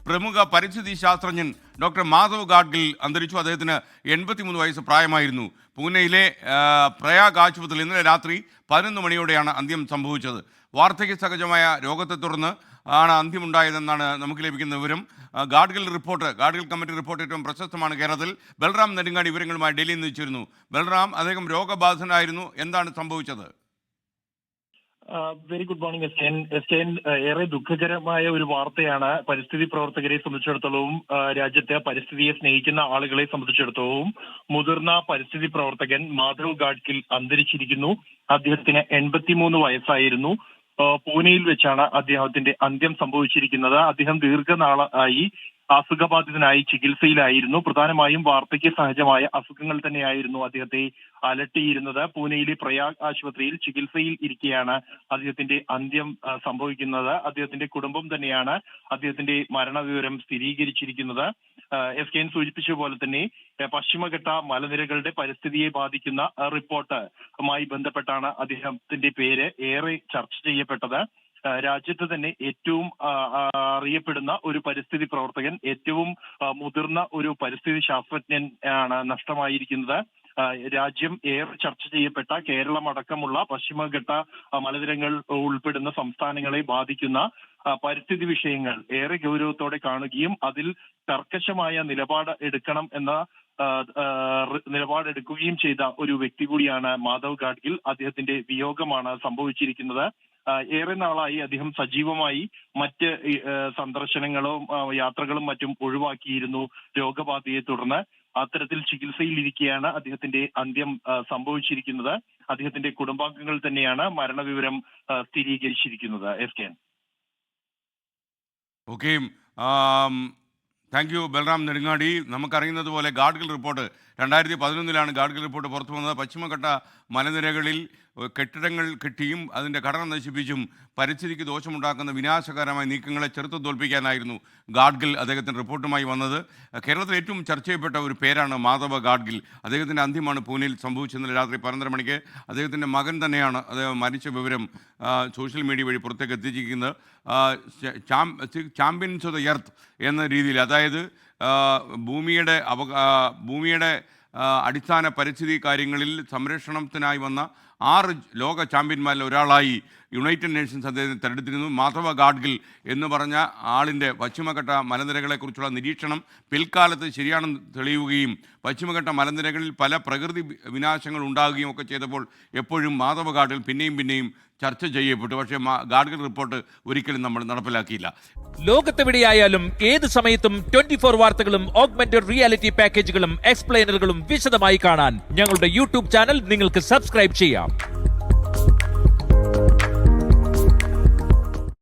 പ്രമുഖ പരിസ്ഥിതി ശാസ്ത്രജ്ഞൻ ഡോക്ടർ മാധവ് ഗാഡ്ഗിൽ അന്തരിച്ചു. അദ്ദേഹത്തിന് 83 വയസ്സ് പ്രായമായിരുന്നു. പൂനെയിലെ പ്രയാഗ് ആശുപത്രിയിൽ ഇന്നലെ രാത്രി 11 മണിയോടെയാണ് അന്ത്യം സംഭവിച്ചത്. വാർദ്ധക്യ സഹജമായ രോഗത്തെ തുടർന്ന് ആണ് അന്ത്യമുണ്ടായതെന്നാണ് നമുക്ക് ലഭിക്കുന്ന വിവരം. ഗാഡ്ഗിൽ കമ്മിറ്റി റിപ്പോർട്ട് ഏറ്റവും പ്രശസ്തമാണ് കേരളത്തിൽ. ബൽറാം നെടുങ്ങാടി വിവരങ്ങളുമായി ഡൽഹിയിൽ നിന്ന് ചേരുന്നു. ബൽറാം, അദ്ദേഹം രോഗബാധിതനായിരുന്നു. എന്താണ് സംഭവിച്ചത്? വെരി ഗുഡ് മോർണിംഗ് എസ്കേൻ. ഏറെ ദുഃഖകരമായ ഒരു വാർത്തയാണ് പരിസ്ഥിതി പ്രവർത്തകരെ സംബന്ധിച്ചിടത്തോളവും രാജ്യത്തെ പരിസ്ഥിതിയെ സ്നേഹിക്കുന്ന ആളുകളെ സംബന്ധിച്ചിടത്തോളവും. മുതിർന്ന പരിസ്ഥിതി പ്രവർത്തകൻ മാധവ് ഗാഡ്ഗിൽ അന്തരിച്ചിരിക്കുന്നു. അദ്ദേഹത്തിന് 83 വയസ്സായിരുന്നു. പൂനെയിൽ വെച്ചാണ് അദ്ദേഹത്തിന്റെ അന്ത്യം സംഭവിച്ചിരിക്കുന്നത്. അദ്ദേഹം ദീർഘനാളായി അസുഖബാധിതനായി ചികിത്സയിലായിരുന്നു. പ്രധാനമായും വാർദ്ധക്യ സഹജമായ അസുഖങ്ങൾ തന്നെയായിരുന്നു അദ്ദേഹത്തെ അലട്ടിയിരുന്നത്. പൂനെയിലെ പ്രയാഗ് ആശുപത്രിയിൽ ചികിത്സയിൽ ഇരിക്കെയാണ് അദ്ദേഹത്തിന്റെ അന്ത്യം സംഭവിക്കുന്നത്. അദ്ദേഹത്തിന്റെ കുടുംബം തന്നെയാണ് അദ്ദേഹത്തിന്റെ മരണവിവരം സ്ഥിരീകരിച്ചിരിക്കുന്നത്. എസ്കെൻ സൂചിപ്പിച്ച പോലെ തന്നെ പശ്ചിമഘട്ട മലനിരകളുടെ പരിസ്ഥിതിയെ ബാധിക്കുന്ന റിപ്പോർട്ടുമായി ബന്ധപ്പെട്ടാണ് അദ്ദേഹത്തിന്റെ പേര് ഏറെ ചർച്ച ചെയ്യപ്പെട്ടത്. രാജ്യത്ത് തന്നെ ഏറ്റവും അറിയപ്പെടുന്ന ഒരു പരിസ്ഥിതി പ്രവർത്തകൻ, ഏറ്റവും മുതിർന്ന ഒരു പരിസ്ഥിതി ശാസ്ത്രജ്ഞൻ ആണ് നഷ്ടമായിരിക്കുന്നത്. രാജ്യം ഏറെ ചർച്ച ചെയ്യപ്പെട്ട കേരളം അടക്കമുള്ള പശ്ചിമഘട്ട മലനിരകൾ ഉൾപ്പെടുന്ന സംസ്ഥാനങ്ങളെ ബാധിക്കുന്ന പരിസ്ഥിതി വിഷയങ്ങൾ ഏറെ ഗൗരവത്തോടെ കാണുകയും അതിൽ കർക്കശമായ നിലപാട് എടുക്കണം എന്ന നിലപാടെടുക്കുകയും ചെയ്ത ഒരു വ്യക്തി കൂടിയാണ് മാധവ് ഗാഡ്ഗിൽ. അദ്ദേഹത്തിന്റെ വിയോഗമാണ് സംഭവിച്ചിരിക്കുന്നത്. ഏറെ നാളായി അദ്ദേഹം സജീവമായി മറ്റ് സന്ദർശനങ്ങളും യാത്രകളും മറ്റും ഒഴിവാക്കിയിരുന്നു രോഗബാധയെ തുടർന്ന്. അത്തരത്തിൽ ചികിത്സയിലിരിക്കെയാണ് അദ്ദേഹത്തിന്റെ അന്ത്യം സംഭവിച്ചിരിക്കുന്നത്. അദ്ദേഹത്തിന്റെ കുടുംബാംഗങ്ങൾ തന്നെയാണ് മരണവിവരം സ്ഥിരീകരിച്ചിരിക്കുന്നത്. എസ്കെൻ. Okay, thank you Balram Nedungadi. നമുക്കറിയുന്നത് പോലെ ഗാഡ്ഗിൽ റിപ്പോർട്ട് 2011 ഗാഡ്ഗിൽ റിപ്പോർട്ട് പുറത്തു വന്നത്. പശ്ചിമഘട്ട മലനിരകളിൽ കെട്ടിടങ്ങൾ കെട്ടിയും അതിൻ്റെ ഘടന നശിപ്പിച്ചും പരിസ്ഥിതിക്ക് ദോഷമുണ്ടാക്കുന്ന വിനാശകരമായ നീക്കങ്ങളെ ചെറുത്തു തോൽപ്പിക്കാനായിരുന്നു ഗാഡ്ഗിൽ അദ്ദേഹത്തിൻ്റെ റിപ്പോർട്ടുമായി വന്നത്. കേരളത്തിൽ ഏറ്റവും ചർച്ച ചെയ്യപ്പെട്ട ഒരു പേരാണ് മാധവ ഗാഡ്ഗിൽ. അദ്ദേഹത്തിൻ്റെ അന്ത്യമാണ് പൂനെയിൽ സംഭവിച്ചത് രാത്രി 12 മണിക്ക്. അദ്ദേഹത്തിൻ്റെ മകൻ തന്നെയാണ് അദ്ദേഹം മരിച്ച വിവരം സോഷ്യൽ മീഡിയ വഴി പുറത്തേക്ക് എത്തിച്ചിരിക്കുന്നത്. ചാമ്പ്യൻസ് ഓഫ് ദ എർത്ത് എന്ന രീതിയിൽ, അതായത് ഭൂമിയുടെ അടിസ്ഥാന പരിസ്ഥിതി കാര്യങ്ങളിൽ സംരക്ഷണത്തിനായി വന്ന 6 ലോക ചാമ്പ്യന്മാരിൽ ഒരാളായി യുണൈറ്റഡ് നേഷൻസ് അദ്ദേഹത്തെ തെരഞ്ഞെടുത്തിരുന്നു. മാധവ ഗാഡ്ഗിൽ എന്ന് പറഞ്ഞ ആളിൻ്റെ പശ്ചിമഘട്ട മലനിരകളെക്കുറിച്ചുള്ള നിരീക്ഷണം പിൽക്കാലത്ത് ശരിയാണെന്ന് തെളിയുകയും പശ്ചിമഘട്ട മലനിരകളിൽ പല പ്രകൃതി വിനാശങ്ങൾ ഉണ്ടാകുകയും ഒക്കെ ചെയ്തപ്പോൾ എപ്പോഴും മാധവ ഗാഡ്ഗിൽ പിന്നെയും ചർച്ച ചെയ്യപ്പെട്ടു. പക്ഷേ ഗാഡ്ഗിൽ റിപ്പോർട്ട് ഒരിക്കലും നമ്മൾ നടപ്പിലാക്കിയില്ല. ലോകത്തെവിടെയായാലും ഏത് സമയത്തും 24 വാർത്തകളും ഓഗ്മെന്റഡ് റിയാലിറ്റി പാക്കേജുകളും എക്സ്പ്ലെയിനറുകളും വിശദമായി കാണാൻ ഞങ്ങളുടെ യൂട്യൂബ് ചാനൽ നിങ്ങൾക്ക് സബ്സ്ക്രൈബ് ചെയ്യാം.